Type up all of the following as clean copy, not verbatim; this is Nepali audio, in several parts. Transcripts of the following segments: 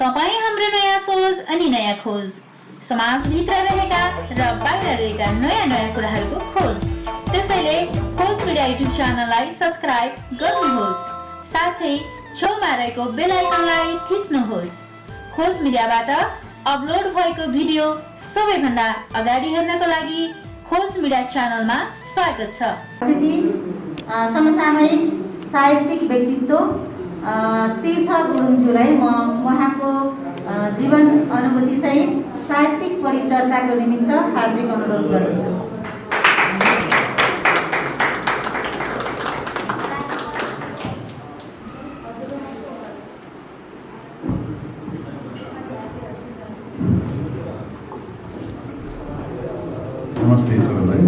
तपाईँ हाम्रो नयाँ सोच अनि नयाँ खोज, समाजभित्र रहेका र बाहिर रहेका नयाँ कुराहरूको खोज। त्यसैले खोज मिडिया युट्युब च्यानललाई सब्स्क्राइब गर्नुहोस्, साथै छेउमा रहेको बेल आइकनलाई थिच्नुहोस्। खोज मिडियाबाट अपलोड भएको भिडियो सबैभन्दा अगाडि हेर्नको लागि खोज मिडिया च्यानलमा स्वागत छ। अतिथि समसामयिक साहित्यिक व्यक्तित्व तीर्थ गुरुङज्यूलाई म उहाँको जीवन अनुभूतिसहित साहित्यिक परिचर्चाको निमित्त हार्दिक अनुरोध गर्दछु। नमस्ते सबैलाई।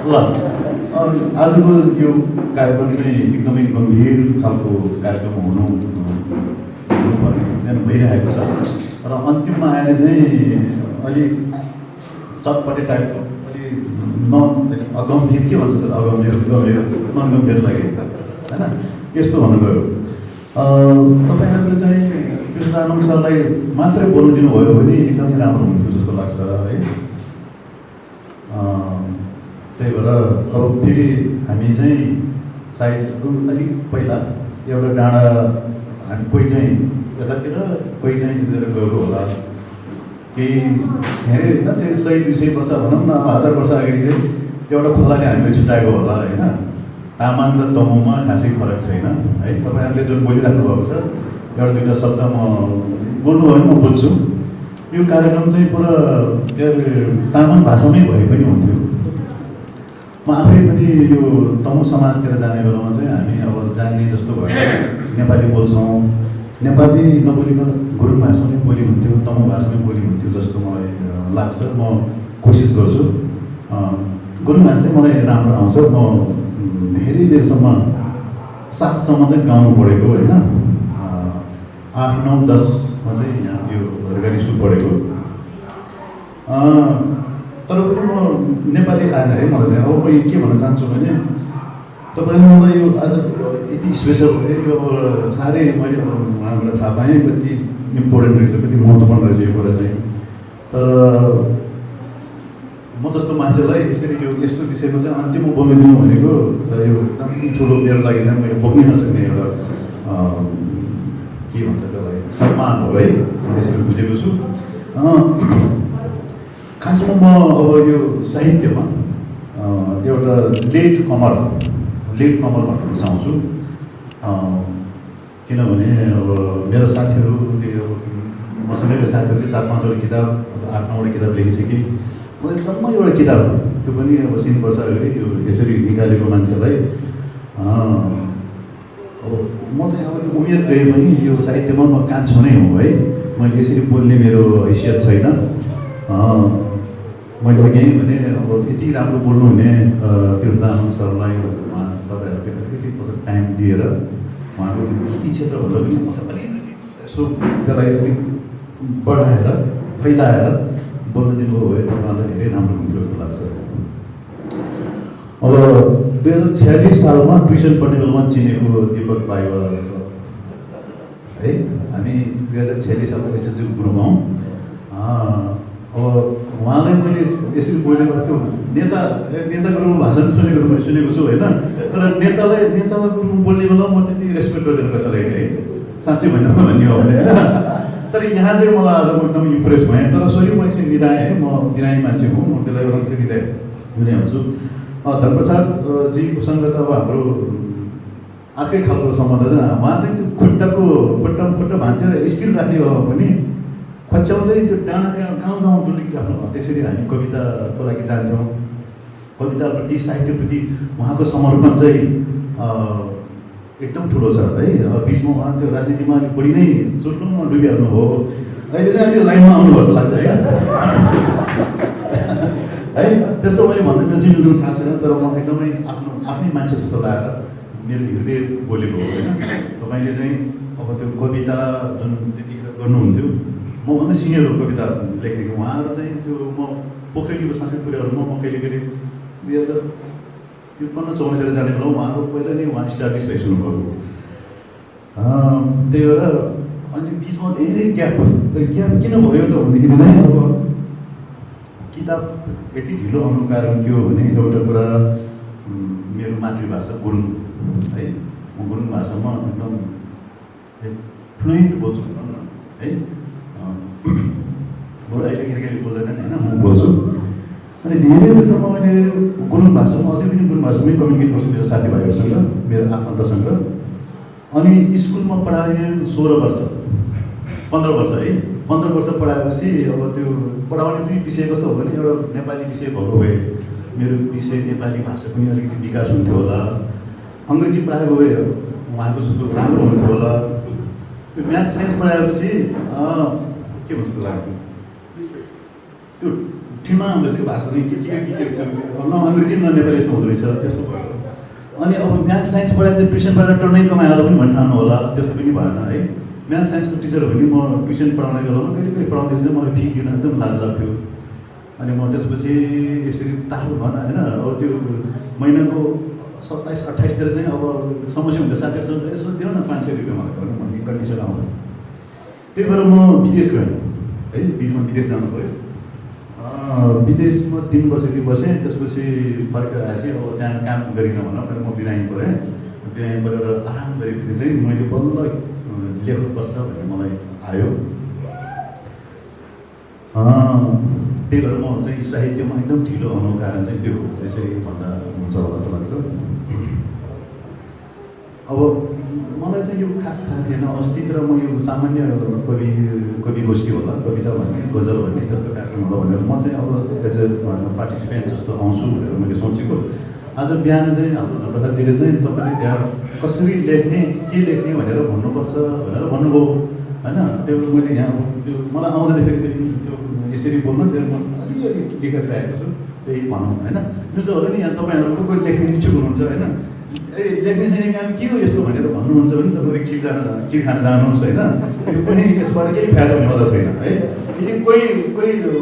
ल आजको यो कार्यक्रम चाहिँ एकदमै गम्भीर खालको कार्यक्रम हुनुपर्ने भइरहेको छ र अन्तिममा आएर चाहिँ अलिक चटपटे टाइपको अलिक अगम्भीर के भन्छ सर, अगम्भीर गम्भीर नन गम्भीर लाग्यो होइन, यस्तो भन्नुभयो। तपाईँहरूले चाहिँ कृष्णतामाङ सरलाई मात्रै बोल्न दिनुभयो भने एकदमै राम्रो हुन्थ्यो जस्तो लाग्छ है। त्यही भएर अब फेरि हामी चाहिँ सायद अलिक पहिला एउटा डाँडा हामी कोही चाहिँ यतातिर कोही चाहिँ यतातिर गएको होला, केही धेरै होइन, त्यो 100-200 वर्ष भनौँ न, 1000 वर्ष अगाडि चाहिँ एउटा खोलाले हामीले छुट्याएको होला होइन। तामाङ र तमुमा खासै फरक छैन है। तपाईँहरूले जुन बोलिराख्नु भएको छ एउटा दुईवटा शब्द म बोल्नुभयो भने म बुझ्छु। यो कार्यक्रम चाहिँ पुरा के अरे तामाङ भाषामै भए पनि हुन्थ्यो। म आफै पनि यो तमु समाजतिर जाने बेलामा चाहिँ हामी अब जान्ने जस्तो भएर नेपाली बोल्छौँ, नेपाली नबोलिकन गुरुङ भाषामै बोली हुन्थ्यो, तमु भाषामै बोली हुन्थ्यो जस्तो मलाई लाग्छ। म कोसिस गर्छु। गुरुङ भाषा चाहिँ मलाई राम्रो आउँछ। म धेरै बेरसम्म 7सम्म चाहिँ गाउनु पढेको होइन, 8, 9, 10मा चाहिँ यहाँ यो सरकारी स्कुल पढेको। तर पनि म नेपाली आएन है। मलाई चाहिँ अब म के भन्न चाहन्छु भने तपाईँले मलाई यो आज यति स्पेसल भयो, यो साह्रै मैले उहाँबाट थाहा पाएँ कति इम्पोर्टेन्ट रहेछ, कति महत्त्वपूर्ण रहेछ यो कुरा चाहिँ। तर म जस्तो मान्छेलाई यसरी यो यस्तो विषयमा चाहिँ अन्तिममा बोलिदिनु भनेको यो एकदमै ठुलो मेरो लागि चाहिँ मैले बोक्नै नसक्ने एउटा के भन्छ त्यसलाई सम्मान हो है, यसरी बुझेको छु। खासमा म अब यो साहित्यमा एउटा लेट कमर भन्न रुचाउँछु। किनभने अब मेरो साथीहरूले मसँगैको साथीहरूले 4-5वटा किताब अथवा 8-9वटा किताब लेखिसके। मैले जम्मा एउटा किताब, त्यो पनि अब 3 वर्ष अगाडि यो यसरी निकालेको मान्छेलाई अब म चाहिँ अब त्यो उमेर गए पनि यो साहित्यमा म कान्छो नै हो है। मैले यसरी बोल्ने मेरो हैसियत छैन। मैले यहीँ भने अब यति राम्रो बोल्नुहुने तीर्थतामाङ सरलाई तपाईँहरूले अलिकति पछि टाइम दिएर उहाँको त्यो गीति क्षेत्रभन्दा पनि मसँग अलिकति यसो त्यसलाई अलिक बढाएर फैलाएर बोल्न दिनुभयो भए तपाईँहरूलाई धेरै राम्रो हुन्थ्यो जस्तो लाग्छ। अब 2046 सालमा ट्युसन पढ्ने बेलामा चिनेको दीपक बाइवा सर है। हामी 2046 सालमा एसएलजी ग्रुपमा हौँ। अब उहाँलाई मैले यसरी बोलेको त्यो नेता गुरुङ भाषण सुनेको त मैले सुनेको छु होइन। तर नेता गुरुङ बोल्ने बेला म त्यति रेस्पेक्ट गर्दैन कसैलाई है, साँच्चै भन्नु भन्ने हो भने होइन। तर यहाँ चाहिँ मलाई आज म एकदम इम्प्रेस भएँ। तर सरी म एकछिन निधाएँ है, म बिरामी मान्छे हुँ, म त्यसलाई एउटा चाहिँ दिँदै हुन्छु। धनप्रसाद जीसँग त अब हाम्रो अर्कै खालको सम्बन्ध छ। उहाँ चाहिँ त्यो खुट्टा भाँचेर स्टिल राख्ने बेलामा पनि खोच्याउँदै त्यो डाँडा गाउँ डुलिराख्नु भयो। त्यसरी हामी कविताको लागि जान्थ्यौँ। कविताप्रति साहित्यप्रति उहाँको समर्पण चाहिँ एकदम ठुलो छ है। बिचमा उहाँ त्यो राजनीतिमा अलिक बढी नै चुर्लुङमा डुबिहाल्नु हो। अहिले चाहिँ अलिक लाइनमा आउनु जस्तो लाग्छ है। है त्यस्तो मैले भन्दा मिल्छु थाहा छैन। तर म एकदमै आफ्नै मान्छे जस्तो लागेर मेरो हृदय बोलेको हो होइन। तपाईँले चाहिँ अब त्यो कविता जुन त्यतिखेर गर्नुहुन्थ्यो, मभन्दा सिनियर कविता लेखेको उहाँहरू चाहिँ त्यो म पोखरेलीको सांस्कृतिक कुराहरूमा म कहिले 2000 53-54तिर जाने बेला उहाँको पहिला नै उहाँ इस्टाब्लिस भइसक्नुभएको। त्यही भएर अनि बिचमा धेरै ग्याप किन भयो त भन्दाखेरि चाहिँ अब किताब यति ढिलो आउनु कारण के हो भने एउटा कुरा मेरो मातृभाषा गुरुङ है, म गुरुङ भाषामा एकदम फ्लुएन्ट बोल्छु है। अहिले केही बोल्दैनन् होइन, म बोल्छु। अनि धेरै वर्षमा मैले गुरुङ भाषामा अझै पनि गुरुङ भाषामै कम्युनिकेट गर्छु मेरो साथीभाइहरूसँग, मेरो आफन्तसँग। अनि स्कुलमा पढाएँ 16 वर्ष 15 वर्ष है। 15 वर्ष पढाएपछि अब त्यो पढाउने पनि विषय कस्तो हो भने एउटा नेपाली विषय भएको भए मेरो विषय नेपाली भाषा पनि अलिकति विकास हुन्थ्यो होला। अङ्ग्रेजी पढाएको भए उहाँको जस्तो राम्रो हुन्थ्यो होला। त्यो म्याथ साइन्स पढाएपछि के भन्छ त्यसलाई, त्यो ठिमा हुँदैछ कि भाषा चाहिँ के न अङ्ग्रेजी न नेपाली यस्तो हुँदो रहेछ, त्यस्तो भयो। अनि अब म्याथ साइन्स पढाएपछि ट्युसन पढाएर टन्नै कमायो होला पनि भन्नु ठान्नु होला, त्यस्तो पनि भएन है। म्याथ साइन्सको टिचर हो भने म ट्युसन पढाउने बेलामा कहिले पढाउँदै चाहिँ मलाई फी दिन एकदम लाज लाग्थ्यो। अनि म त्यसपछि यसरी ताल भन होइन, अब त्यो महिनाको 27-28तिर चाहिँ अब समस्या हुन्छ साथीहरूसँग, यसो दिनु न 500 रुपियाँ मलाई भन्ने कन्डिसन आउँछ। त्यही भएर म विदेश गएँ है, बिचमा विदेश जानु पऱ्यो। विदेशमा 3 वर्ष बसेँ, त्यसपछि फर्केर आएपछि अब त्यहाँ काम गरिनँ भनौँ भने म बिरामी परेँ। बिरामी परेर आराम गरेपछि चाहिँ मैले बल्ल लेख्नुपर्छ भन्ने मलाई आयो। त्यही भएर म चाहिँ साहित्यमा एकदम ढिलो आउनुको कारण चाहिँ त्यो यसरी भन्दा हुन्छ होला जस्तो लाग्छ। अब मलाई चाहिँ यो खास थाहा थिएन, अस्तितिर म यो सामान्य कवि गोष्ठी होला, कविता भन्ने गजल भन्ने त्यस्तो कार्यक्रम होला भनेर म चाहिँ अब एज ए पार्टिसिपेन्ट जस्तो आउँछु भनेर मैले सोचेको। आज बिहान चाहिँ हाम्रो धनप्रसादजीले चाहिँ तपाईँले त्यहाँ कसरी लेख्ने के लेख्ने भनेर भन्नुपर्छ भनेर भन्नुभयो होइन। त्यो मैले यहाँ त्यो मलाई आउँदैन फेरि त्यो यसरी बोल्नु, त्यो म अलिअलि लेखेर ल्याएको छु, त्यही भनौँ होइन। मिल्छ होला नि, यहाँ तपाईँहरू को लेख्ने इच्छुक हुनुहुन्छ होइन, लेख्ने खाने काम के हो यस्तो भनेर भन्नुहुन्छ भने तपाईँले खिर खान जानुहोस् होइन। यो पनि यसबाट केही फाइदा हुनेवाला छैन है। यदि कोही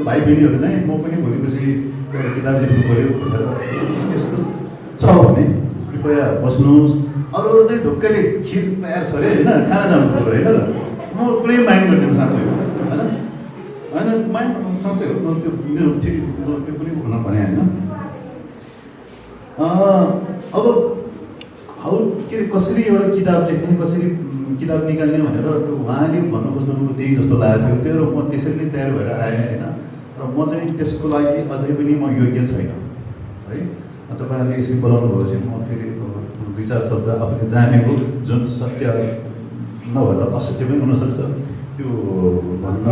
भाइ बहिनीहरू चाहिँ म पनि भोलिपछि किताब लेख्नु पऱ्यो भनेर यस्तो छ भने कृपया बस्नुहोस्। अरू चाहिँ ढुक्कैले खिर तयार छ अरे होइन, खाना जानु पऱ्यो होइन। म कुनै माइन्ड गर्दिनँ साँच्चै होइन होइन, माइन्ड साँच्चै हो। त्यो मेरो फेरि त्यो पनि हुन भने होइन। अब के अरे कसरी एउटा किताब लेख्ने, कसरी किताब निकाल्ने भनेर त्यो उहाँले भन्नु खोज्नुभयो त्यही जस्तो लागेको थियो। त्यही भएर म त्यसरी नै तयार भएर आएँ होइन। र म चाहिँ त्यसको लागि अझै पनि म योग्य छैन है। तपाईँहरूले यसरी बोलाउनु भएपछि म फेरि 2-4 शब्द आफूले जानेको जुन सत्य नभएर असत्य पनि हुनसक्छ त्यो भन्न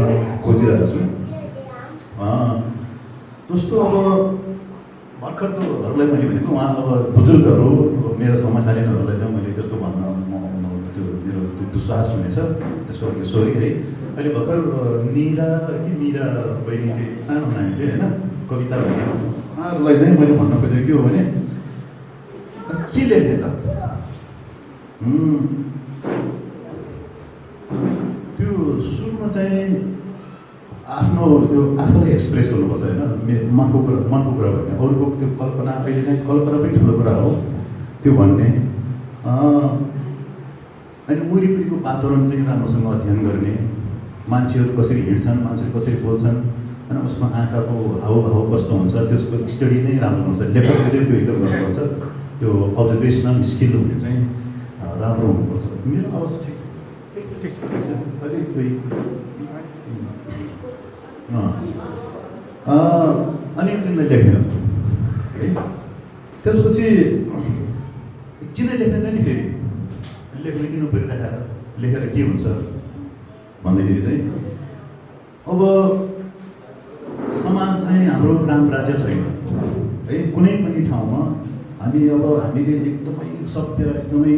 खोजिरहेको छु। जस्तो अब भर्खरकोहरूलाई मैले भनेको उहाँ अब बुजुर्गहरू मेरो समकालीनहरूलाई चाहिँ मैले त्यस्तो भन्न त्यो मेरो त्यो दुस्साहस हुनेछ, त्यसको लागि सरी है। अहिले भर्खर निरा कि मिरा बहिनीले सानो नानीले होइन कविता भने उहाँहरूलाई चाहिँ मैले भन्न खोजेको के हो भने के लेख्ने त, त्यो सुरुमा चाहिँ आफ्नो त्यो आफूलाई एक्सप्रेस गर्नुपर्छ होइन। मनको कुरा भन्ने, अरूको त्यो कल्पना, अहिले चाहिँ कल्पना पनि ठुलो कुरा हो त्यो भन्ने। अनि वरिपरिको वातावरण चाहिँ राम्रोसँग अध्ययन गर्ने, मान्छेहरू कसरी हिँड्छन्, मान्छेहरू कसरी बोल्छन् होइन, उसमा आँखाको हावभाव कस्तो हुन्छ त्यसको स्टडी चाहिँ राम्रो हुन्छ। लेखकले चाहिँ त्यो एकदम गर्नुपर्छ, त्यो अब्जर्भेसनल स्किल हुने चाहिँ राम्रो हुनुपर्छ। मेरो आवाज ठिक छ अलिक कोही अनि तिमीलाई लेख्ने है। त्यसपछि किन लेख्ने त नि फेरि लेख्नु किन परिराखेर लेखेर के हुन्छ भन्दाखेरि चाहिँ अब समाज चाहिँ हाम्रो राम राज्य छैन है। कुनै पनि ठाउँमा हामीले एकदमै सभ्य एकदमै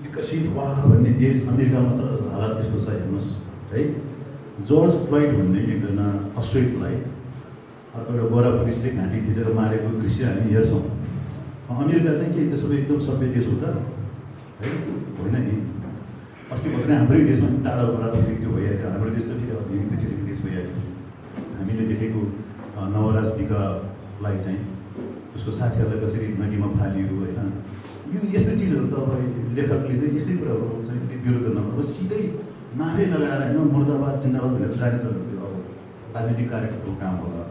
विकसित वाह भन्ने देश अमेरिकामा त हालत यस्तो छ हेर्नुहोस् है। जर्ज फ्लोइड भन्ने एकजना अस्ट्रेलियालाई एउटा गोरा पुलिसले घाँटी थिचेर मारेको दृश्य हामी हेर्छौँ। अमेरिका चाहिँ के त्यसो भए एकदम सभ्य देश हो त है, होइन नि। अस्ति भर्खर हाम्रै देशमा टाढा बराबर त्यो भइहाल्यो। हाम्रो देश त फेरि धेरै पछिको देश भइहाल्यो। हामीले देखेको नवराज विकालाई चाहिँ उसको साथीहरूलाई कसरी नदीमा फालियो होइन, यो यस्तो चिजहरू त अब लेखकले चाहिँ यस्तै कुराहरू चाहिँ विरोध गर्न अब सिधै नारै लगाएर होइन मुर्दाबाद जिन्दाबाद भनेर जाने त त्यो अब राजनीतिक कार्यकर्ताको काम होला।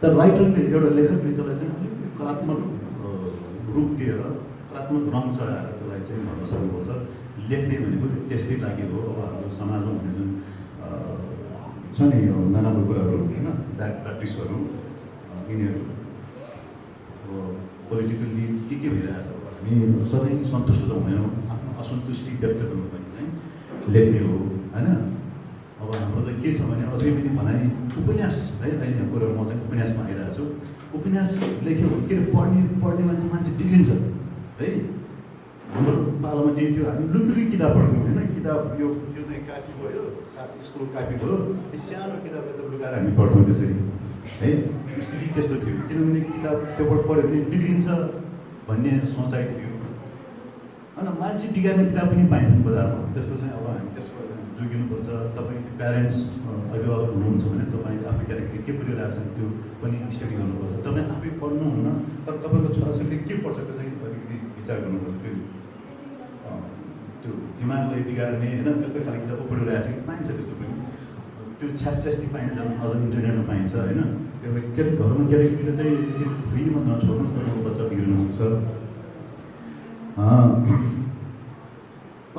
तर राइटरले एउटा लेखकले त्यसलाई चाहिँ अलिकति कलात्मक रूप दिएर कलात्मक रङ चढाएर त्यसलाई चाहिँ भन्न सक्नुपर्छ। लेख्ने भनेको त्यसकै लागि हो। अब हाम्रो समाजमा हुने जुन छ नि यो नराम्रो कुराहरू होइन, ब्याड प्र्याक्टिसहरू, यिनीहरू अब पोलिटिकल्ली के भइरहेछ, हामी सधैँ सन्तुष्ट त हुँदैनौँ, आफ्नो असन्तुष्टि व्यक्त गर्नु पनि चाहिँ लेख्ने हो होइन। अब हाम्रो त के छ भने अझै पनि भनाइ उपन्यास है, अहिले यो कुरा म चाहिँ उपन्यासमा आइरहेको छु। उपन्यास लेख्यो के अरे पढ्ने मान्छे बिग्रिन्छ है। हाम्रो पालामा त्यही थियो, हामी लुकी किताब पढ्थ्यौँ होइन। किताब यो चाहिँ कापी भयो, स्कुल कापी भयो, सानो किताब त लुकाएर हामी पढ्थौँ त्यसरी है। स्थिति त्यस्तो थियो, किनभने किताब त्यो पढ्यो भने बिग्रिन्छ भन्ने सोचाइ थियो होइन। मान्छे बिगार्ने किताब पनि पाइन्थ्यो बजारमा, त्यस्तो चाहिँ अब हामी त्यसको जोगिनुपर्छ। तपाईँ प्यारेन्ट्स अभिभावक हुनुहुन्छ भने तपाईँले आफै क्यारेक्टर के पढिरहेको छ त्यो पनि स्टडी गर्नुपर्छ। तपाईँ आफै पढ्नुहुन्न तर तपाईँको छोराछोरीले के पढ्छ त्यो चाहिँ अलिकति विचार गर्नुपर्छ। त्यो दिमागलाई बिगार्ने होइन त्यस्तो खाले किताब पढिरहेको छ कि पाइन्छ, त्यस्तो पनि त्यो छ्यासछ्यास्ती पाइन्छ, अझ इन्टरनेटमा पाइन्छ होइन। त्यो घरमा क्यारेक्टर चाहिँ यसरी फ्रीमा नछोड्नुहोस्, तपाईँको बच्चा बिग्रिन सक्छ।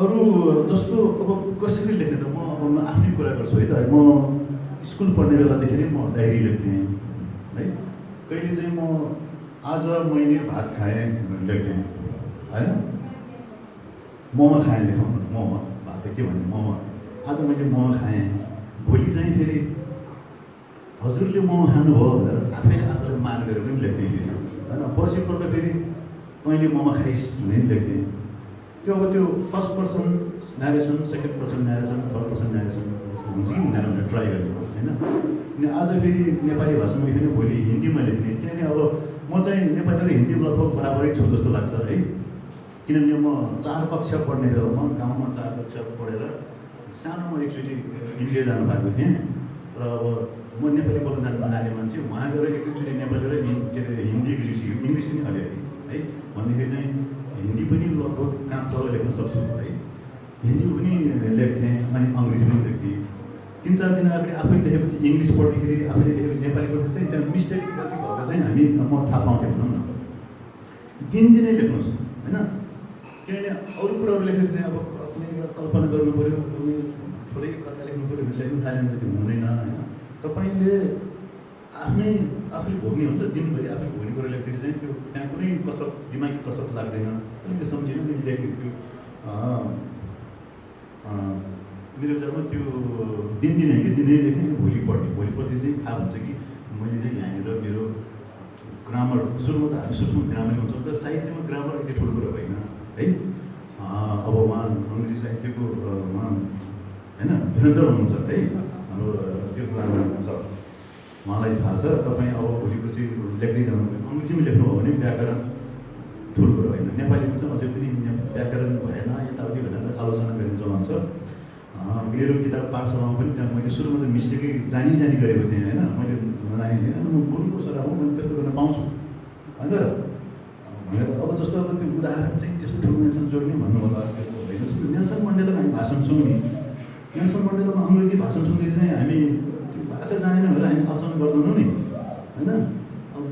अरू जस्तो अब कसरी लेख्ने त म आफ्नै कुरा गर्छु है त। म स्कुल पढ्ने बेलादेखि नै म डायरी लेख्थेँ है। कहिले चाहिँ म आज मैले भात खाएँ लेख्थेँ होइन, मोमो खाएँ लेखौँ, मोमो भात त के भन्ने मोमो, आज मैले मोमो खाएँ। भोलि चाहिँ फेरि हजुरले मोमो खानुभयो भनेर आफूले मानेर पनि लेख्थेँ फेरि होइन। पर्सिपल्ट फेरि तैँले मोमो खाइस् भनेर लेख्थेँ। त्यो अब त्यो first person narration, second person narration, third person narration हुन्छ कि हुँदैन भनेर ट्राई गरेको होइन। अनि आज फेरि नेपाली भाषामा फेरि भोलि हिन्दीमा लेख्ने, किनभने अब म चाहिँ नेपाली र हिन्दी लगभग बराबरै छु जस्तो लाग्छ है। किनभने म 4 कक्षा पढ्ने बेलामा गाउँमा 4 कक्षा पढेर सानोमा एकचोटि इन्डिया जानु भएको थिएँ र अब म नेपाली बोल्न नजाने मान्छे वहाँ गएर एकैचोटि नेपाली र के अरे हिन्दी सिक्यो, इङ्ग्लिस पनि अलिअलि है। भन्दाखेरि चाहिँ हिन्दी पनि लगभग काम चलाएर लेख्न सक्छु है। हिन्दी पनि लेख्थेँ अनि अङ्ग्रेजी पनि लेख्थेँ। 3-4 दिन अगाडि आफै लेखेको थिएँ इङ्ग्लिस पढ्दाखेरि, आफैले लेखेको नेपाली पढ्दाखेरि चाहिँ त्यहाँ मिस्टेक गल्ती भएको चाहिँ म थाहा पाउँथेँ भनौँ न। दिनदिनै लेख्नुहोस् होइन, किनभने अरू कुराहरू लेखेर चाहिँ अब कुनै एउटा कल्पना गर्नु पऱ्यो, कुनै ठुलै कथा लेख्नु पऱ्यो भने लेख्नु थाल्यो भने त्यो हुँदैन होइन। तपाईँले आफूले भोग्ने हो नि त, दिनभरि आफूले भोग्ने कुरा लेख्दाखेरि चाहिँ त्यो त्यहाँ कुनै कसरत, दिमागी कसरत लाग्दैन। अलिकति सम्झिनु नि लेख्ने त्यो मेरो जबमा त्यो दिनदिनै कि दिनदिनै लेख्ने, भोलि पढ्ने चाहिँ थाहा हुन्छ कि मैले चाहिँ यहाँनिर मेरो ग्रामर सुरुमा त हामी सोच्छौँ ग्रामर हुन्छ तर साहित्यमा ग्रामर यति ठुलो कुरा होइन है। अब उहाँ अङ्ग्रेजी साहित्यको उहाँ होइन धुरन्धर हुनुहुन्छ है, हाम्रो तीर्थनारायण सर, उहाँलाई थाहा छ। तपाईँ अब भोलि पछि लेख्दै जानु अङ्ग्रेजीमा लेख्नु हो भने व्याकरण ठुलो कुरो होइन। नेपालीमा चाहिँ अझै पनि व्याकरण भएन यताउति भनेर आलोचना गर्ने चलन छ। मेरो किताब पाठशालामा पनि त्यहाँ मैले सुरुमा त मिस्टेकै जानी गरेको थिएँ होइन, मैले नजाने थिएन। म गुरुङको छोरा हो, मैले त्यस्तो गर्न पाउँछु होइन भनेर। अब जस्तो अब त्यो उदाहरण चाहिँ त्यस्तो ठुलो मान्छेसँग जोड्ने भन्नु होला होइन। जस्तो नेल्सन मण्डेलाको हामी भाषण सुन्ने, नेल्सन मण्डेलाको अङ्ग्रेजी भाषण सुन्दाखेरि चाहिँ हामी त्यो भाषा जानेन भनेर हामी आलोचना गर्दैनौँ नि होइन। अब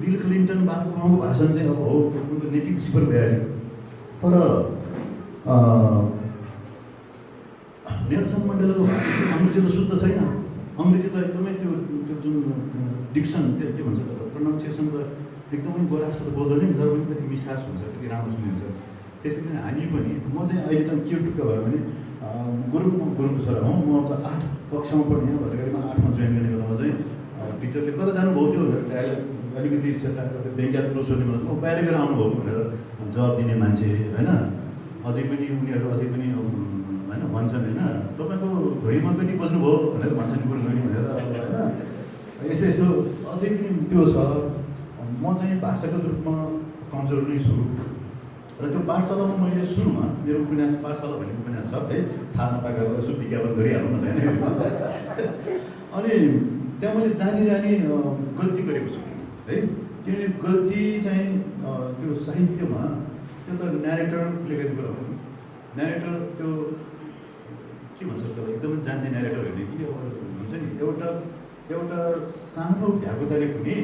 बिल क्लिन्टन बाराक ओबामाको भाषण चाहिँ अब हो त्यो नेटिभ स्पिकर भइहाल्यो। तर नेल्सन मण्डेलाको भाषा त्यो अङ्ग्रेजी त शुद्ध छैन, अङ्ग्रेजी त एकदमै त्यो जुन डिक्सन त्यो के भन्छ त प्रोनाउन्सिएसन त एकदमै गोरा जस्तो त बोल्दैन नि, तर पनि कति मिठास हुन्छ, कति राम्रो सुनिन्छ। त्यसै पनि हामी पनि म चाहिँ अहिले चाहिँ के टुक्का भयो भने गुरुङको छोरा हो। म चाहिँ 8 कक्षामा पढ्ने भर्खरमा 8मा जोइन गर्ने बेलामा चाहिँ टिचरले कता जानुभएको थियो भनेर अलिकति व्यङ्ग्यात्मक सोध्ने बेला म बाहिर गएर आउनुभयो भनेर जवाब दिने मान्छे होइन। अझै पनि उनीहरू अझै पनि होइन भन्छन् होइन तपाईँको घडीमा कति बज्नुभयो भनेर भन्छन् गुरुङनी भनेर होइन। यस्तो अझै पनि त्यो छ। म चाहिँ भाषागत रूपमा कमजोर नै छु र त्यो पाठशालामा मैले सुरुमा मेरो उपन्यास पाठशाला भन्ने उपन्यास छ है, थाहा नपाएको यसो विज्ञापन गरिहाल्नु न होइन। अनि त्यहाँ मैले जानी गल्ती गरेको छु है किनभने गल्ती चाहिँ त्यो साहित्यमा त्यो त न्यारेटरले गर्ने कुरा हो नि न्यारेटर त्यो के भन्छ त्यसलाई एकदमै जान्ने न्यारेटर होइन कि अब हुन्छ नि एउटा सानो भ्याकुताले पनि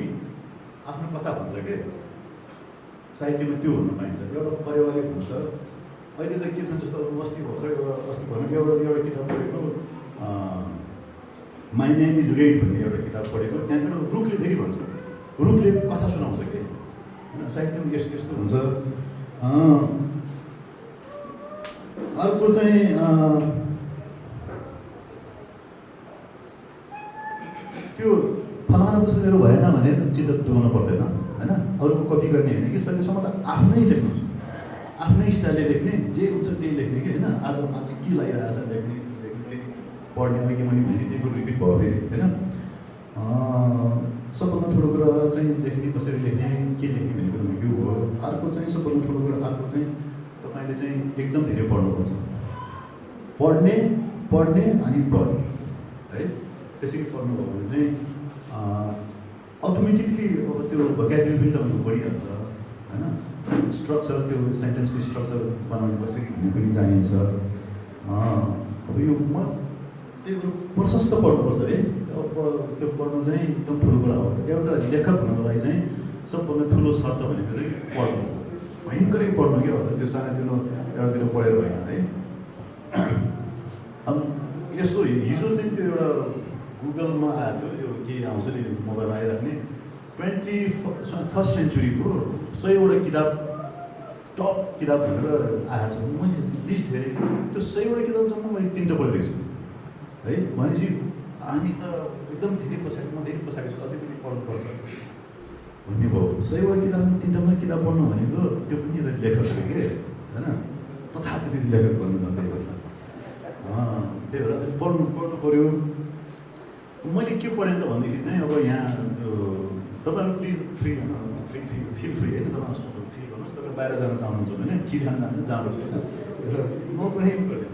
आफ्नो कथा भन्छ के साहित्यमा त्यो हुन पाइन्छ एउटा परेवाले भन्छ अहिले त के छ जस्तो अस्ति भर्खर एउटा किताब पढेको माई नेम इज रेड भन्ने एउटा किताब पढेको त्यहाँ एउटा रुखले धेरै भन्छ रुखले कथा सुनाउँछ कि होइन साहित्यमा यस्तो हुन्छ अर्को चाहिँ त्यो फलाना वस्तु मेरो भएन भने चित्त दुखाउनु पर्दैन होइन अरूको कपी गर्ने होइन कि सकेसम्म त आफ्नै लेख्नुहोस् आफ्नै स्टाइलले लेख्ने जे हुन्छ त्यही लेख्ने कि होइन आज के लागिरहेको छ लेख्ने पढ्ने अघि मैले भने दिएको रिपिट भयो फेरि होइन सबभन्दा ठुलो कुरा चाहिँ लेख्ने कसरी लेख्ने के लेख्ने भन्ने कुरामा यो हो अर्को चाहिँ सबभन्दा ठुलो कुरा अर्को चाहिँ तपाईँले चाहिँ एकदम धेरै पढ्नुपर्छ पढ्ने अनि पढ्ने है त्यसरी पढ्नुभयो भने चाहिँ अटोमेटिकली अब त्यो भोक्याबुलरी पनि तपाईँको बढिहाल्छ होइन स्ट्रक्चर त्यो सेन्टेन्सको स्ट्रक्चर बनाउने कसरी भन्ने पनि जानिन्छ अब यो म त्यो प्रशस्त पढ्नुपर्छ है अब त्यो पढ्नु चाहिँ एकदम ठुलो कुरा हो एउटा लेखक हुनको लागि चाहिँ सबभन्दा ठुलो शर्त भनेको चाहिँ पढ्नु भयङ्करै पढ्नु के भन्छ त्यो सानोतिनो एउटातिर पढेर होइन है अब यस्तो हिजो चाहिँ त्यो एउटा गुगलमा आएको थियो यो के आउँछ नि मोबाइल आइराख्ने 21st सेन्चुरीको 100वटा किताब टप किताब भनेर आएको छ मैले लिस्ट हेरेँ त्यो 100वटा किताबसम्म मैले 3टा पढिदिएको छु है भनेपछि हामी त एकदम धेरै पछाडि म धेरै पछाडि छु अझै पनि पढ्नुपर्छ भन्ने भयो 100वटा किताबमा 3टा मात्रै किताब पढ्नु भनेको त्यो पनि एउटा लेखक हो कि होइन तथाकथित लेखक भन्नु न त्यही भएर त्यही भएर पढ्नु पऱ्यो मैले के पढेँ त भन्दाखेरि चाहिँ अब यहाँ त्यो तपाईँहरू प्लिज फ्री फिल फ्री होइन तपाईँ फ्री गर्नुहोस् तपाईँ बाहिर जान चाहनुहुन्छ भने खिर खान जानु जानुहोस् होइन म कुनै पढेँ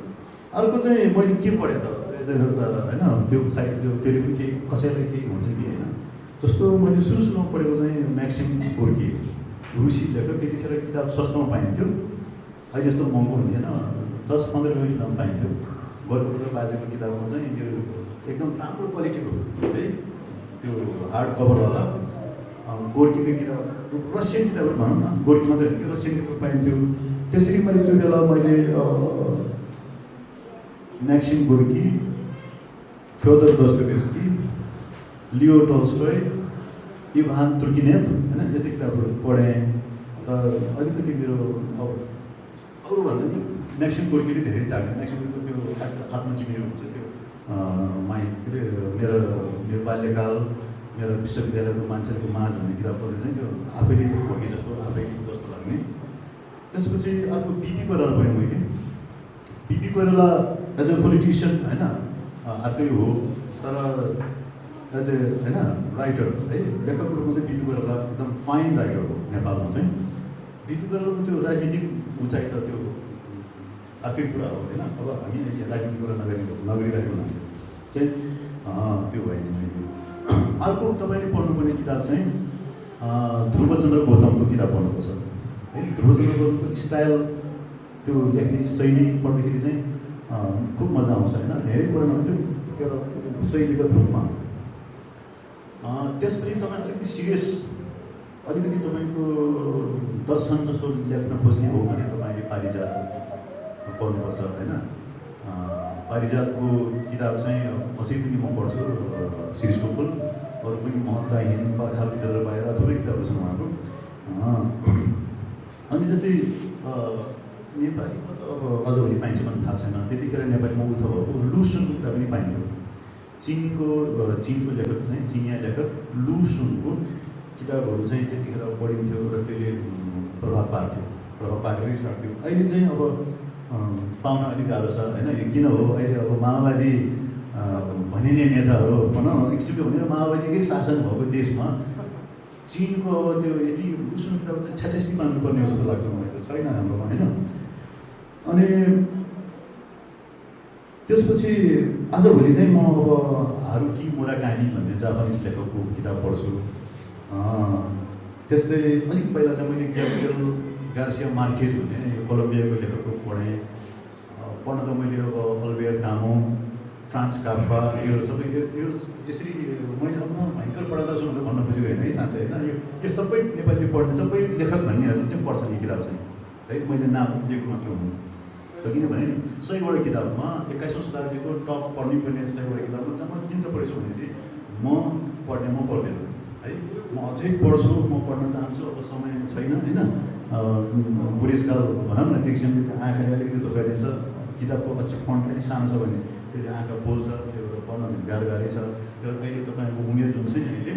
अर्को चाहिँ मैले के पढेँ त एज ए होइन त्यो सायद त्यसले पनि केही कसैलाई केही हुन्छ कि होइन जस्तो मैले सुरुमा पढेको चाहिँ म्याक्सिम गोर्की रुसी लेखक त्यतिखेर किताब सस्तोमा पाइन्थ्यो अहिले जस्तो महँगो हुन्थेन 10-15 रुपियाँ किताब पाइन्थ्यो गोर्खा बाजेको किताबमा चाहिँ यो एकदम राम्रो क्वालिटीको है त्यो हार्ड कभरवाला गोर्कीको किताब रसियन किताबहरू भनौँ न गोर्की मात्रै होइन कि रसियन किताब पाइन्थ्यो त्यसरी मैले त्यो बेला मैले म्याक्सिम गोर्की फ्योदर दोस्तोयेव्स्की लियो टोल्स्टोय इभान तुर्गेनेभ होइन यस्तै किताबहरू पढेँ र अलिकति मेरो अब अरूभन्दा नि म्याक्सिम गोर्कीले धेरै ताग्यो म्याक्सिम गोर्कीको त्यो आत्मजीवनी हुन्छ त्यो के अरे मेरो बाल्यकाल मेरो विश्वविद्यालयको मान्छेहरूको माझ भन्ने किताब पढेर चाहिँ त्यो आफैले भोगे जस्तो आफै जस्तो लाग्ने त्यसपछि अर्को बिपी कोइराला पढेँ मैले BP Koirala as a politician होइन अर्कै हो तर एज ए होइन राइटर है लेखकको रूपमा चाहिँ बिपी कोइराला एकदम फाइन राइटर हो नेपालमा चाहिँ बिपी कोइरालाको त्यो राजनीतिक उचाइ त त्यो अर्कै कुरा हो होइन अब हामी राजनीतिक कुरा नगरिरहेको हुनाले चाहिँ त्यो भयो मैले अर्को तपाईँले पढ्नुपर्ने किताब चाहिँ ध्रुवचन्द्र गौतमको किताब पढ्नुपर्छ है ध्रुवचन्द्र गौतमको स्टाइल त्यो लेख्ने शैली पढ्दाखेरि चाहिँ खुब मजा आउँछ होइन धेरै कुरा नभए त्यो एउटा शैलीगत रूपमा त्यसपछि तपाईँ अलिकति सिरियस अलिकति तपाईँको दर्शन जस्तो लेख्न खोज्ने हो भने तपाईँले पारिजात पढ्नुपर्छ होइन पारिजातको किताब चाहिँ अझै पनि म पढ्छु शिरीषको फुल अरू पनि महत्ताहीन पर्खाल भित्र बाहिर थुप्रै किताबहरू छन् उहाँको अनि जस्तै नेपालीमा त अब अझ भोलि पाइन्छ भने थाहा छैन त्यतिखेर नेपालीमा उल्था भएको लु सुनको किताब पनि पाइन्थ्यो चिनको लेखक चाहिँ चिनिया लेखक लु सुनको किताबहरू चाहिँ त्यतिखेर पढिन्थ्यो र त्यसले प्रभाव पारेरै छाड्थ्यो अहिले चाहिँ अब पाउन अलिक गाह्रो छ होइन यो किन हो अहिले अब माओवादी भनिने नेताहरू भनौँ एकचोटि भनेर माओवादीकै शासन भएको देशमा चिनको अब त्यो यति लुसुन किताब चाहिँ छ्याछ्यास्ती मान्नुपर्ने हो जस्तो लाग्छ मलाई त छैन हाम्रोमा होइन अनि त्यसपछि आजभोलि चाहिँ म अब हारुकी मुराकामी भन्ने जापानिज लेखकको किताब पढ्छु त्यस्तै अलिक पहिला चाहिँ मैले ग्याब्रियल गार्सिया मार्केज भन्ने कोलम्बियाको लेखकको पढेँ। पढ्न त मैले अब अल्बेयर कामु, फ्रान्स काफा यो सबै यो यसरी मैले अब भयङ्कर पढाउँदा छु भनेर भन्न खोजेको होइन है साँच्चै होइन। यो सबै नेपाली पढ्ने सबै लेखक भन्नेहरूले चाहिँ पढ्छन् यो किताब चाहिँ है। मैले नाम लिएको मात्र हुनु किनभने नि 100वटा किताबमा 21औं शताब्दीको टप पढ्नै पर्ने 100वटा किताबमा जम्मा 3टा पढेछु भने चाहिँ म पढ्दैन है। म अझै पढ्छु, म पढ्न चाहन्छु, अब समय छैन होइन। बुढेसकाल भनौँ न एकछिन आँखाले अलिकति धोकाइदिन्छ, किताबको अझै फन्ट पनि सानो छ भने त्यसले आँखा पोल्छ, त्यो पढ्न गाह्रै छ। तर अहिले तपाईँको उमेर जुन छ नि अहिले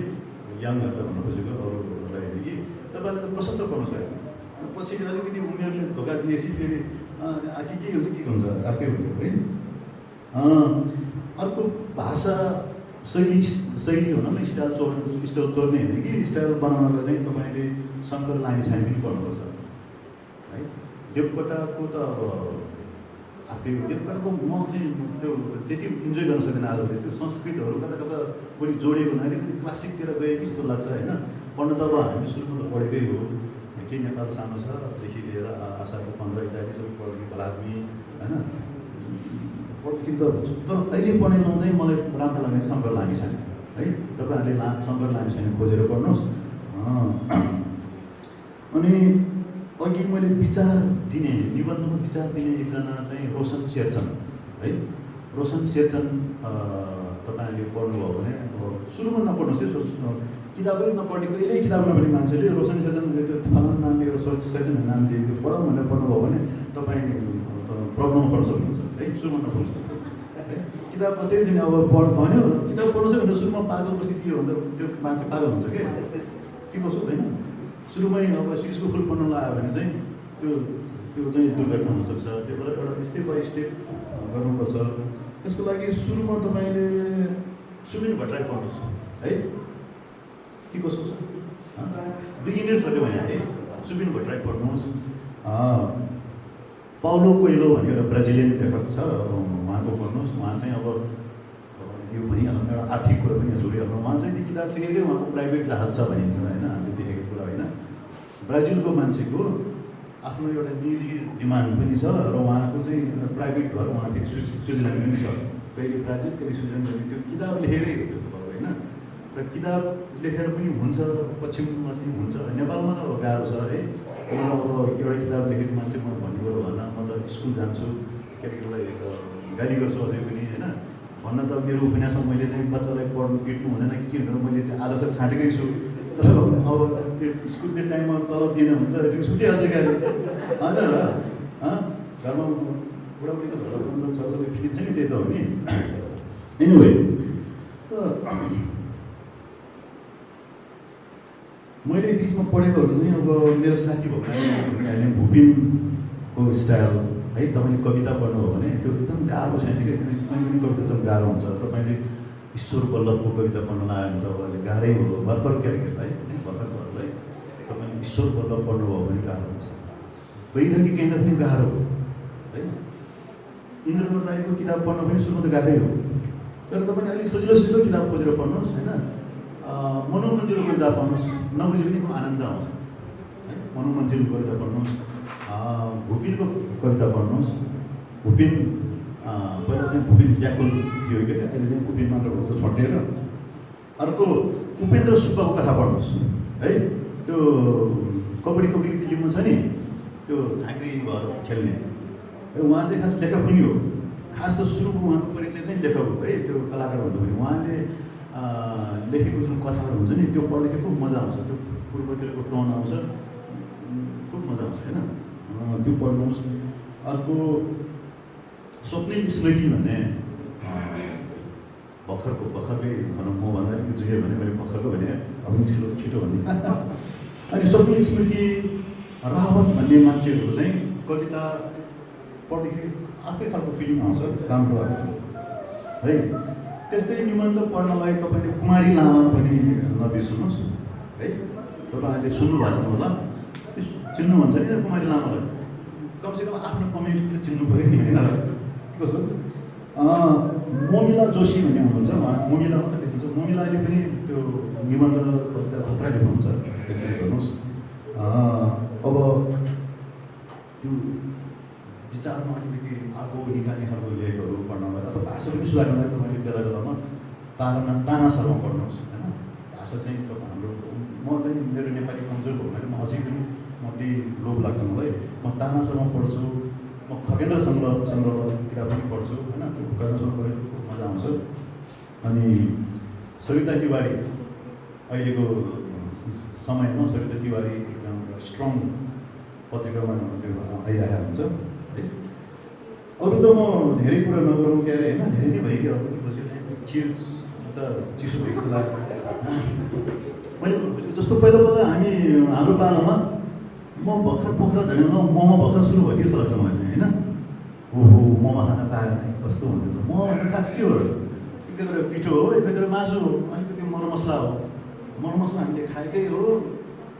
यङहरूलाई भन्न खोजेको अरूलाई कि तपाईँले चाहिँ प्रशस्त पढ्नु छ। पछि अलिकति उमेरले धोका दिएपछि फेरि के हुन्छ अर्कै हुन्छ है। अर्को भाषा शैली भनौँ न, स्टाइल चोर्ने होइन कि स्टाइल बनाउनलाई चाहिँ तपाईँले शङ्कर लामिछाने पनि पढ्नुपर्छ है। देवकोटाको त अब अर्कै हो। देवकोटाको म चाहिँ त्यो त्यति इन्जोय गर्न सक्दिनँ आजभोलि। त्यो संस्कृतहरू कता बढी जोडेको हुनाले अलिकति क्लासिकतिर गए कि जस्तो लाग्छ होइन। पढ्न त अब हामी सुरुमा त पढेकै हो, के नेपाल सानो छदेखि लिएर आशाको 15 इत्यादि सबै पढ्ने कलामी होइन पढ्दाखेरि त। तर अहिले पढ्नेमा चाहिँ मलाई राम्रो लाग्ने शङ्कर लामिछाने है। तपाईँहरूले शङ्कर लामिछाने खोजेर पढ्नुहोस्। अनि अघि मैले विचार दिने निबन्धमा विचार दिने एकजना चाहिँ रोशन शेरचन है। रोशन शेरचन तपाईँहरूले पढ्नुभयो भने अब सुरुमा नपढ्नुहोस् है। किताबै नपढेको यही किताब नपढ्ने मान्छेले रोशन शेरचनले त्यो फलाना नामले एउटा शेरचन नामले त्यो पढौँ भनेर पढ्नुभयो भने तपाईँ प्रब्लममा पढ्न सक्नुहुन्छ है। सुरुमा नपढ्नुहोस् त्यस्तो है। किताब त्यही दिन अब भन्यो किताब पढ्नुहोस् है भनेर सुरुमा पागल बस्ती दियो भने त त्यो मान्छे पागल हुन्छ क्या के कसो होइन। सुरुमै अब शिशुको फुल पढ्न लगायो भने चाहिँ त्यो चाहिँ दुर्घटना हुनसक्छ। त्यो भएर एउटा स्टेप बाई स्टेप गर्नुपर्छ। त्यसको लागि सुरुमा तपाईँले सुबिन भट्टराई पढ्नुहोस् है। के कसो छ बिगिनर्सहरूले भने है सुबिन भट्टराई पढ्नुहोस्। पाउलो कोइलो भन्ने एउटा ब्राजिलियन लेखक छ, उहाँको पढ्नुहोस्। उहाँ चाहिँ अब यो भनिहालौँ एउटा आर्थिक कुरा पनि जोडिहालौँ। उहाँ चाहिँ त्यो किताब लेखेकै उहाँको प्राइभेट जहाज छ भनिन्छ होइन, हामीले देखेको कुरा होइन। ब्राजिलको मान्छेको आफ्नो एउटा निजी डिमान्ड पनि छ र उहाँको चाहिँ प्राइभेट घर उहाँ फेरि स्विजरल्यान्ड पनि छ। कहिले ब्राजिल कहिले स्विजरल्यान्ड। त्यो किताब लेखेरै हो त्यस्तो भयो होइन। र किताब लेखेर पनि हुन्छ, पश्चिममा हुन्छ, नेपालमा त गाह्रो छ है। अब एउटा किताब लेखेको मान्छे म भनेको भन्न म त स्कुल जान्छु, केटाकेटीलाई गाली गर्छु अझै पनि होइन। भन्न त मेरो उपन्यासमा मैले चाहिँ बच्चालाई पढ्नु पिट्नु हुँदैन कि भनेर मैले त्यो आदर्श छाँटेकै छु। तर अब त्यो स्कुलको टाइममा तलब दिएन भने त त्यो छुटिहाल्छ गाली होइन र। घरमा बुढाबुढीको झगडा पनि त छोराछोरी फिटिन्छ नि, त्यही त हो नि। एनिवे त मैले बिचमा पढेकोहरू चाहिँ अब मेरो साथी भनिहालेँ भुपिनको स्टाइल है। तपाईँले कविता पढ्नुभयो भने त्यो एकदम गाह्रो छैन क्या, किनकि कुनै पनि कविता एकदम गाह्रो हुन्छ। तपाईँले ईश्वर वल्लभको कविता पढ्न लाग्यो भने तपाईँले गाह्रै हो। भर्खर केटाकेटीलाई भर्खरहरूलाई तपाईँले ईश्वर वल्लभ पढ्नुभयो भने गाह्रो हुन्छ। वैरागी केन्द्र पनि गाह्रो हो है। इन्द्रनाथ राईको किताब पढ्न पनि सुरुमा त गाह्रै हो। तर तपाईँले अलिक सजिलो किताब खोजेर पढ्नुहोस् होइन। मनोमञ्जिलो कविता पढ्नुहोस्, नबुझे पनि आनन्द आउँछ है। मनोमञ्जिलो कविता पढ्नुहोस्, भुपिनको कविता पढ्नुहोस्। भुपिन पहिला चाहिँ भुपिन व्याकुल थियो क्या, अहिले चाहिँ भुपिन मात्र भन्छ छोडिदिएर। अर्को उपेन्द्र सुब्बाको कथा पढ्नुहोस् है। त्यो कबड्डी फिल्ममा छ नि त्यो झाँक्री भएर खेल्ने, उहाँ चाहिँ खास लेखक पनि हो। खास त सुरुको उहाँको परिचय चाहिँ लेखक हो है। त्यो कलाकार भन्दा पनि उहाँले लेखेको जुन कथाहरू हुन्छ नि त्यो पढ्दाखेरि खुब मजा आउँछ। त्यो पूर्वतिरको टोन आउँछ, खुब मजा आउँछ होइन। त्यो पढ्नुहोस्। अर्को स्वप्निल स्मृति भन्ने भर्खरकै भनौँ, म भन्दा अलिकति जुयो भने मैले भर्खरको भने अब छिटो भन्ने। अनि स्वप्निल स्मृति रावत भन्ने मान्छेहरूको चाहिँ कविता पढ्दाखेरि अर्कै खालको फिलिङ आउँछ, राम्रो लाग्छ है। त्यस्तै निबन्ध पढ्नलाई तपाईँले कुमारी लामा पनि नबिर्सनुहोस् है। तपाईँहरूले सुन्नुभएको होला, चिन्नुहुन्छ नि कुमारी लामालाई। कमसेकम आफ्नो कम्युनिटीले चिन्नु पऱ्यो नि होइन कसो। मोमिला जोशी भन्ने हुनुहुन्छ, उहाँ मोमिला मात्रै लेख्नुहुन्छ। मोमिलाले पनि त्यो निबन्ध कविता खतरा लेख्नुहुन्छ, त्यसरी गर्नुहोस्। अब त्यो विचारमा अलिकति आगो निकाल्ने खालको लेखहरू पढ्नलाई अथवा भाषा पनि सुधार्नलाई तपाईँले बेला बेलामा ताना शर्मा पढ्नुहोस् होइन। भाषा चाहिँ तपाईँ हाम्रो म चाहिँ मेरो नेपाली कमजोर भएको हुनाले म अझै पनि त्यही लोभ लाग्छ मलाई। म ताना शर्मा पढ्छु, म खगेन्द्र सङ्ग्रह किताब पनि पढ्छु होइन। त्यो खगेन्द्र सङ्ग्रह पढेको मजा आउँछ। अनि सरिता तिवारी अहिलेको समयमा सरिता तिवारी एकदम स्ट्रङ पत्रिकामा त्यो आइरहेको हुन्छ है। अरू त म धेरै कुरा नगरौँ के अरे होइन, धेरै नै भइगयो पनि बसिरहेको खिर त चिसो भएको त लाग्यो। मैले जस्तो पहिला हामी हाम्रो पालामा म भर्खर पोखरा झन् मोमो भर्खर सुरु भयो त्यस्तो लाग्छ मलाई चाहिँ होइन। ओहो मोमो खान पायो भने कस्तो हुन्छ त। म खास के हो एकातिर पिठो हो, एकातिर मासु हो, अलिकति मरमसला हो। मरमसला हामीले खाएकै हो,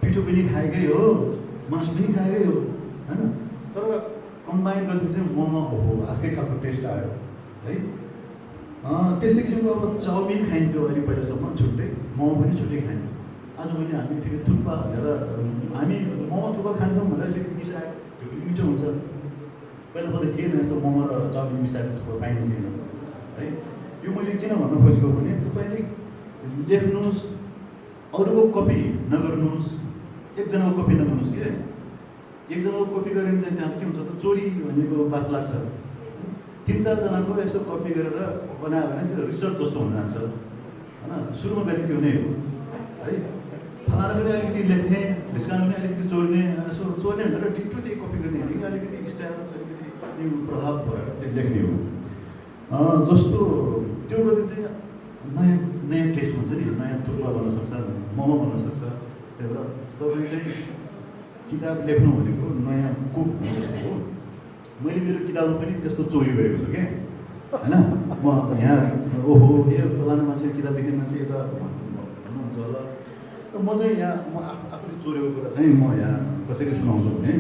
पिठो पनि खाएकै हो, मासु पनि खाएकै हो होइन। तर कम्बाइन गर्दा चाहिँ मोमो हो अर्कै खालको टेस्ट आयो है। त्यस्तै किसिमको अब चाउमिन खाइन्थ्यो अहिले, पहिलासम्म छुट्टै, मोमो पनि छुट्टै खाइन्थ्यो। आजभोलि हामी फेरि थुक्पा भनेर हामी मोमो थुक्पा खान्छौँ भनेर फेरि मिसायो, त्यो पनि मिठो हुन्छ। पहिला थिएन यस्तो मोमो र चाउमिन मिसाएको थुक्पा पाइन्थेन है। यो मैले किन भन्न खोजेको भने तपाईँले लेख्नुहोस्, अरूको कपी नगर्नुहोस्, एकजनाको कपी नगर्नुहोस् कि। एकजनाको कपी गऱ्यो भने चाहिँ त्यहाँ के हुन्छ त, चोरी भनेको बात लाग्छ। 3-4 जनाको यसो कपी गरेर बनायो भने त्यो रिसर्च जस्तो हुन जान्छ होइन। सुरुमा गर्ने त्यो नै हो है। फलाना पनि अलिकति लेख्ने, ढिस्कान पनि अलिकति चोर्ने, यसो चोर्ने भनेर डिटो त्यही कपी गर्ने होइन कि, अलिकति स्टाइल अलिकति प्रभाव भएर त्यो लेख्ने हो। जस्तो त्यो गर्दा चाहिँ नयाँ टेस्ट हुन्छ नि, नयाँ थुक्पा बन्न सक्छ, मोमो बन्न सक्छ। त्यही भएर तपाईँ चाहिँ किताब लेख्नु भनेको नयाँ कुक हो जस्तो हो। मैले मेरो किताबमा पनि त्यस्तो चोरी गरेको छु क्या होइन। म यहाँ ओहो ए फलाना मान्छे किताब लेख्ने मान्छे यता भन्नुहुन्छ होला। र म चाहिँ यहाँ म आफूले चोरेको कुरा चाहिँ म यहाँ कसरी सुनाउँछु भने,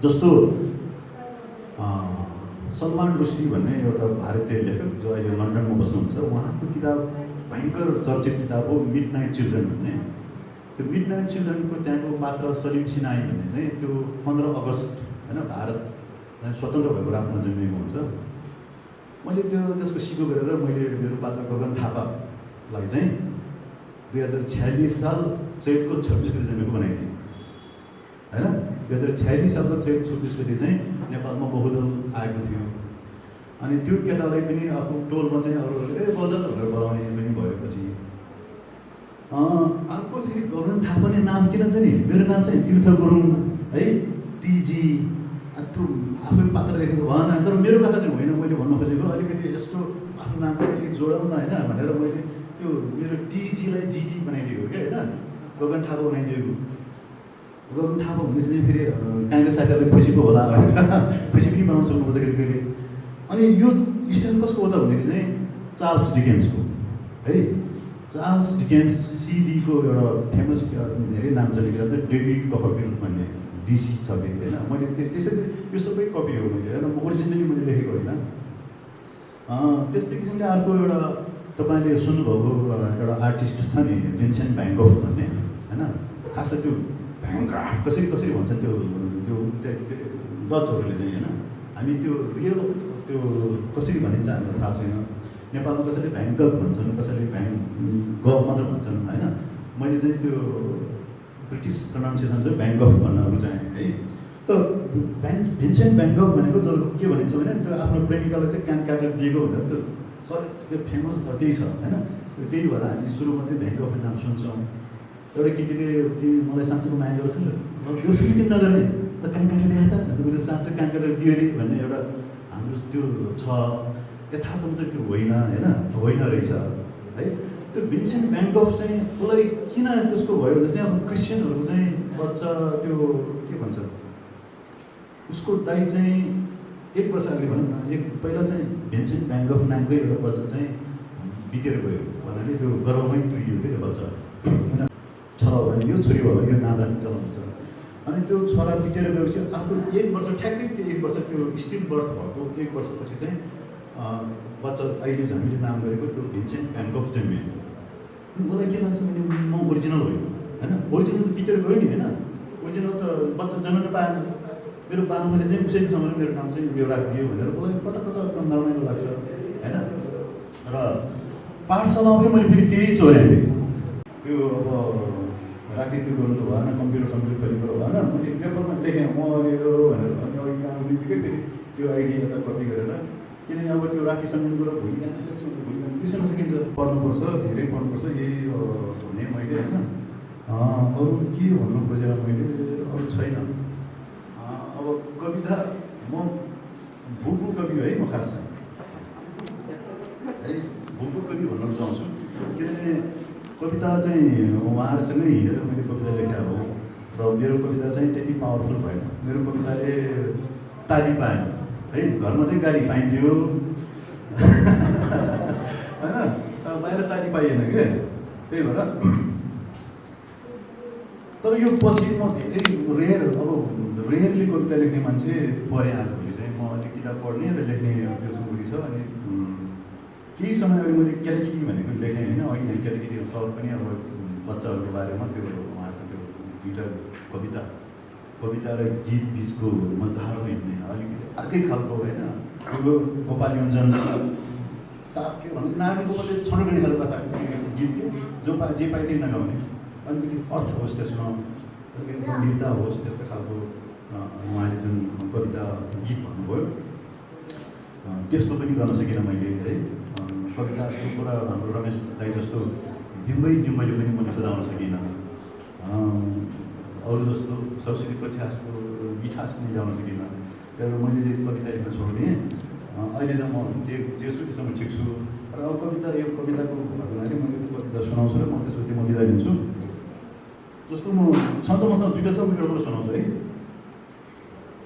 जस्तो सलमान रुस्दी भन्ने एउटा भारतीय लेखक जो अहिले लन्डनमा बस्नुहुन्छ, उहाँको किताब भयङ्कर चर्चित किताब हो मिडनाइट चिल्ड्रेन भन्ने। त्यो मिडनाइट चिल्ड्रेनको त्यहाँको पात्र सलिम सिनाई भन्ने चाहिँ त्यो 15 अगस्त होइन, भारत स्वतन्त्र भएको रातमा जन्मिएको हुन्छ। मैले त्यसको सिको गरेर मैले मेरो पात्र गगन थापालाई चाहिँ 2046 साल चैतको 26 गते जन्मेको बनाइदिएँ होइन। 2046 सालको चैत 26 गते चाहिँ नेपालमा बहुदल आएको थियो। अनि त्यो केटालाई पनि आफ्नो टोलमा चाहिँ अरूहरूले बहुदल भनेर बोलाउने पनि भएपछि अर्को फेरि गगन थापा नाम किन त नि, मेरो नाम चाहिँ तीर्थ गुरुङ है, टिजी। त्यो आफै पात्र लेखेको भएन, तर मेरो कथा चाहिँ होइन। मैले भन्नु खोजेको अलिकति यस्तो आफ्नो नाम अलिकति जोडाउन होइन भनेर मैले त्यो मेरो टिजीलाई जिटी बनाइदिएको क्या होइन, गगन थापा बनाइदिएको। गगन थापा भन्ने चाहिँ फेरि काङ्ग्रेस साथीहरूलाई खुसीको होला भनेर खुसी पनि बनाउन सक्नुपर्छ कहिले। अनि यो स्टाइल कसको हो त भन्दाखेरि चाहिँ चार्ल्स डिकेन्सको है। चार्ल्स डिकेन्स सिडीको एउटा फेमस धेरै नाम चलेको किताब चाहिँ डेभिड कपरफिल्ड भन्ने डिसी छ फेरि होइन। मैले त्यसै यो सबै कपी हो मैले होइन, म ओरिजिनली मैले लेखेको होइन। त्यस्तै किसिमले अर्को एउटा तपाईँले सुन्नुभएको एउटा आर्टिस्ट छ नि भिन्सेन्ट भ्यान गफ भन्ने होइन। खास त त्यो भ्यान ग्राफ कसरी भन्छ त्यो डचहरूले चाहिँ होइन। हामी त्यो रियल त्यो कसरी भनिन्छ हामीलाई थाहा छैन। नेपालमा कसैले भ्यान गफ भन्छन्, कसैले भ्यान गफ मात्र भन्छन् होइन। मैले चाहिँ त्यो ब्रिटिस प्रोनाउन्सिएसन चाहिँ भ्याङ्गफ भन्न रुचाएँ है। त भिन्सेन्ट भ्याङ्गफ भनेको जो के भनिन्छ भने त्यो आफ्नो प्रेमिकालाई चाहिँ कान काटेर दिएको भनेर त्यो फेमस त्यही छ होइन। त्यही भएर हामी सुरुमा चाहिँ भ्याङ्गफ नाम सुन्छौँ। एउटा केटीले तिमी मलाई साँच्चोको माया गर्छ नि, यो सुनि किन नगर्ने, कान काटेर देखाए त मैले साँच्चो कान काटेर दियो अरे भन्ने एउटा हाम्रो त्यो छ। यथार्थमा चाहिँ त्यो होइन होइन रहेछ है। त्यो भिन्सेन्ट भ्यान गफ चाहिँ उसलाई किन त्यसको भयो भने चाहिँ अब क्रिस्चियनहरूको चाहिँ बच्चा त्यो के भन्छ, उसको दाइ चाहिँ 1 वर्ष अगाडि भनौँ न, पहिला चाहिँ भिन्सेन्ट भ्यान गफ नामकै एउटा बच्चा चाहिँ बितेर गयो भन्नाले त्यो गर्भमै तुरियो क्या त्यो बच्चा होइन। छोरा भयो भने यो, छोरी भयो भने यो नाम राख्ने चलन हुन्छ। अनि त्यो छोरा बितेर गएपछि अर्को 1 वर्ष ठ्याक्कै त्यो 1 वर्ष त्यो स्टिल बर्थ भएको 1 वर्षपछि चाहिँ बच्चा अहिले हामीले नाम गरेको त्यो भिन्सेन्ट भ्यान गफ जन्मियो। मलाई के लाग्छ भने म ओरिजिनल होइन होइन, ओरिजिनल त बितेर गयो नि होइन, ओरिजिनल त बच्चा जन्मन पाएन। मेरो बाबाले चाहिँ उसैको समयमा मेरो नाम चाहिँ यो राखिदियो भनेर मलाई कता कता एकदम नराम्रो लाग्छ होइन। र पाठशालामा पनि मैले फेरि त्यही चोर्याएँ। त्यो अब राजनीति गर्नु त भएन, कम्प्युटर खरिद भएन, मैले पेपरमा लेखेँ म यो भनेर अनि अघि आउने बित्तिकै फेरि त्यो आइडी यता कपी गरेर, किनभने अब त्यो राति सम्झिनुको र भोलि बिहान इलेक्सन भोलि बिहान बिर्सन सकिन्छ। पढ्नुपर्छ, धेरै पढ्नुपर्छ यही भने मैले होइन। अरू के भन्नु खोजेर मैले अरू छैन। अब कविता म भूको कवि है, म खास है भूको कवि भन्न रुचाउँछु, किनभने कविता चाहिँ उहाँहरूसँगै हिँडेर मैले कविता लेखेँ हो। र मेरो कविता चाहिँ त्यति पावरफुल भएन, मेरो कविताले ताली पाएन है, घरमा चाहिँ गाली पाइन्थ्यो होइन, बाहिर ताली पाइएन क्या, त्यही भएर। तर यो पछि म धेरै रेयरली कविता लेख्ने मान्छे परेँ आजभोलि चाहिँ। म अलिक किताब पढ्ने र लेख्ने त्यो सुरुरी छ। अनि केही समय अगाडि मैले केटाकेटी भनेको लेखेँ होइन। अघि यहाँ केटाकेटीको सवाल पनि अब बच्चाहरूको बारेमा त्यो उहाँहरूको त्यो दुईवटा कविता र गीत बिचको मजदारमा हिँड्ने अलिकति अर्कै खालको होइन। त्यो गोपाल युञ्जन के भन्नु नानीको मैले छनौट गर्ने खालको कथा गीत के जे पाए त्यही नगाउने, अलिकति अर्थ होस् त्यसमा, अलिकति गम्भीरता होस्, त्यस्तो खालको उहाँले जुन कविता गीत भन्नुभयो त्यस्तो पनि गर्न सकिनँ मैले है। कविता जस्तो कुरा हाम्रो रमेश दाई जस्तो बिम्बैले पनि मैले सजाउन सकिनँ। अरू जस्तो सरस्वती प्रकाशको मिठास पनि ल्याउन सकिनँ। त्यहाँबाट मैले चाहिँ कविता लेख्न छोडिदिएँ। अहिले चाहिँ म जे छु त्यसमा ठिक छु। र अब यो कविताको हुनाले मैले कविता सुनाउँछु र म त्यसपछि म बिदा लिन्छु। जस्तो म छन्द मसँग दुईवटा छ, एउटा सुनाउँछु है।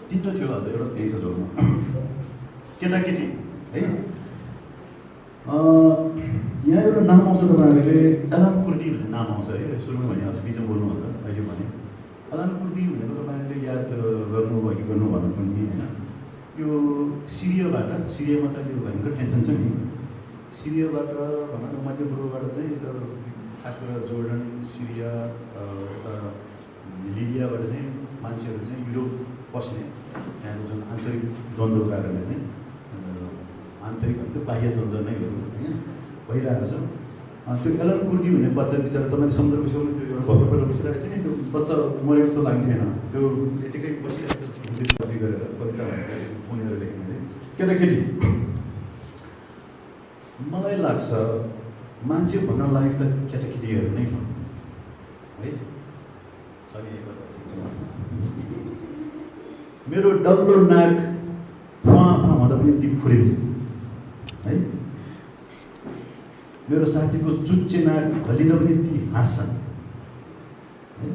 तिनवटा थियो आज, एउटा त्यही छ जोरमा केटाकेटी है। यहाँ एउटा नाम आउँछ तपाईँहरूले, एलान कुर्दी भन्ने नाम आउँछ है। सुरुमा भने आउँछ, बिचमा बोल्नुभन्दा अहिले भने एलान कुर्दी भनेको तपाईँहरूले याद गर्नुभयो कि गर्नु भन्नु पनि होइन। यो सिरियामा त अहिले भयङ्कर टेन्सन छ नि। सिरियाबाट भनौँ मध्यपूर्वबाट चाहिँ यता खास गरेर जोर्डन, सिरिया, यता लिबियाबाट चाहिँ मान्छेहरू चाहिँ युरोप पस्ने, त्यहाँको जुन आन्तरिक द्वन्द्वको कारणले चाहिँ आन्तरिक भन्दा बाह्य द्वन्द्व नै हो होइन भइरहेको छ। त्यो एलन कुर्दी भन्ने बच्चा बिचरा तपाईँले समुद्रको छेउमा त्यो एउटा घरको पहिला बसिरहेको थियो नि, त्यो बच्चा मरेको जस्तो लाग्थेन। त्यो यतिकै बसिरहेको कवि गरेर कविता भनेर चाहिँ बुनेर लेखेँ मैले। केटाकेटी मलाई लाग्छ मान्छे भन्न लायक त केटाकेटीहरू नै हुन् है। मेरो डल्लो नाक फुवा हुँदा पनि ती फुरिन्छ है। मेरो साथीको चुच्चे नाक हल्लिँदा पनि ती हाँस्छन् है।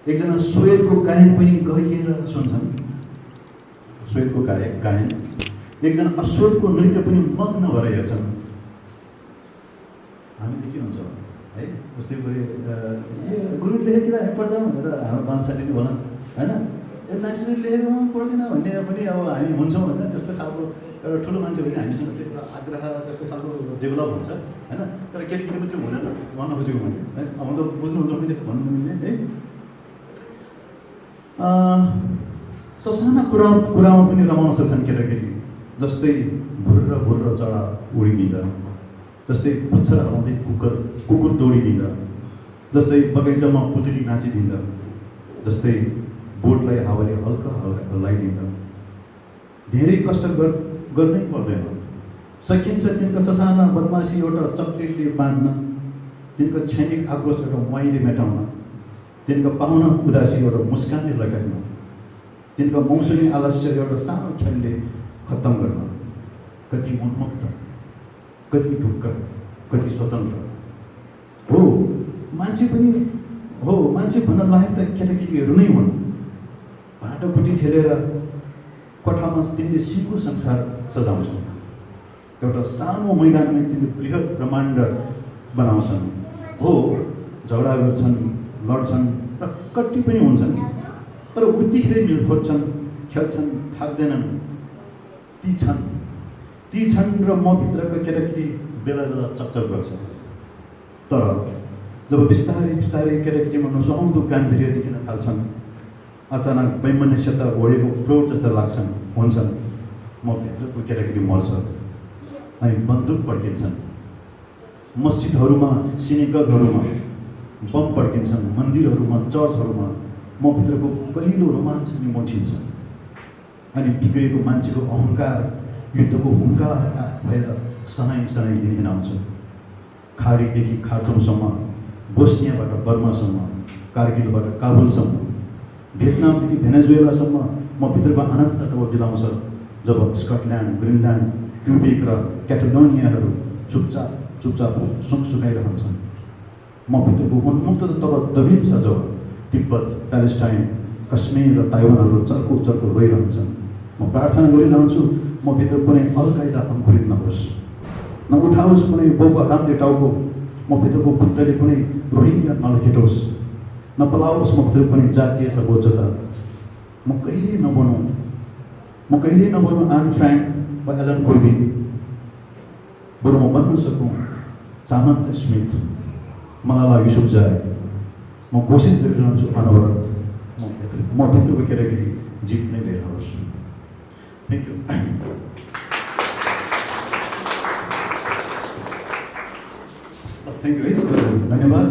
एकजना स्वेदको गायन पनि गहिएर सुन्छन्, स्वेदको गायन। एकजना अश्वेतको नृत्य पनि मग्न भएर हेर्छन्। हामीले के हुन्छ है, उस्तै गरी गुरु लेखेको किताब पढ्दा भनेर हाम्रो बाल साथीले भनौँ होइन, मान्छेले लेखेको पढ्दैन भन्ने पनि अब हामी हुन्छौँ होइन। त्यस्तो खालको एउटा ठुलो मान्छे भएपछि हामीसँग त्यो एउटा आग्रह त्यस्तो खालको डेभलप हुन्छ होइन। तर केटीकेटी पनि त्यो हुँदैन भन्न खोजेको मैले है। अब त बुझ्नुहुन्छ मैले त्यस्तो भन्नु मिल्ने है। ससाना कुरामा पनि रमाउन सक्छन् केटाकेटी, जस्तै भुर्र चढा उडिदिँदा, जस्तै पुच्छर हराउँदै कुकुर दौडिदिँदा, जस्तै बगैँचामा पुतली नाचिदिँदा, जस्तै बोटलाई हावाले हल्का हल्लाइदिँदा। धेरै कष्ट गर्नै पर्दैन, सकिन्छ तिनका ससाना बदमासी एउटा चक्लेटले बाँध्न, तिनका क्षणिक आक्रोश एउटा मैले मेटाउन, तिनका पाहुना उदासी एउटा मुस्कानले लगाउन, तिनका मौसमी आलस्य एउटा सानो खेलले खत्तम गर्न। कति उन्मुक्त, कति ढुक्क, कति स्वतन्त्र हो मान्छे पनि हो। मान्छे भन्न लायक त केटाकेटीहरू नै हुन्। भाटाकुटी खेलेर कोठामा तिनले सिङ्गो संसार सजाउँछन्। एउटा सानो मैदानमा तिनले बृहत ब्रह्माण्ड बनाउँछन् हो। झगडा गर्छन्, लड्छन् र कट्टी पनि हुन्छन्, तर उतिखेरै मिल खोज्छन्, खेल्छन्, थाक्दैनन्। ती छन् ती छन् र म भित्रको केटाकेटी बेला बेला चकचक गर्छ। तर जब बिस्तारै बिस्तारै केटाकेटीमा नसुहाउँदो गाम्भीर्य देखिन थाल्छन्, अचानक वैमनस्यता ओढेको प्रौढ जस्ता लाग्छन् हुन्छन्, म भित्रको केटाकेटी मर्छ अनि बन्दुक पड्किन्छन्। मस्जिदहरूमा, सिनेगगहरूमा बम पड्किन्छन्, मन्दिरहरूमा, चर्चहरूमा म भित्रको कलिलो रोमाञ्च निमोठिन्छ अनि बिग्रेको मान्छेको अहङ्कार युद्धको हुङ्कार भएर सनाइ सनाइ दिनदिन आउँछ। खाडीदेखि खार्तुमसम्म, बोस्नियाबाट बर्मासम्म, कारगिलबाट काबुलसम्म, भियतनामदेखि भेनेजुएलासम्म म भित्रको अनन्त तब बिलाउँछ जब स्कटल्यान्ड, ग्रिनल्यान्ड, क्युबेक र क्याटालोनियाहरू चुपचाप चुपचाप सुकाइरहन्छन्। म भित्रको उन्मुक्त तब दबिन्छ जब तिब्बत, प्यालेस्टाइन, कश्मीर र ताइवानहरू चर्को चर्को रोइरहन्छन्। म प्रार्थना गरिरहन्छु म भित्र कुनै अल-कायदा अङ्कुरित नहोस्, नउठाओस् कुनै बोको हरामले टाउको, म भित्रको बुद्धले कुनै रोहिङ्ग्या नलखेटोस्, नपलाओस् म भित्र कुनै जातीय सर्वोच्चता। म कहिले नबनौँ आन फ्र्याङ्क वा एलन कुर्दी, बरु म बन्न सकौँ सामन्त स्मिथ, मलाला युसुफजाई। म कोसिस गरिरहन्छु अनवरत म भित्रको केटाकेटी जित्नै लिइरहोस्। Thank you. थ्याङ्क यू है, तपाईँहरू धन्यवाद।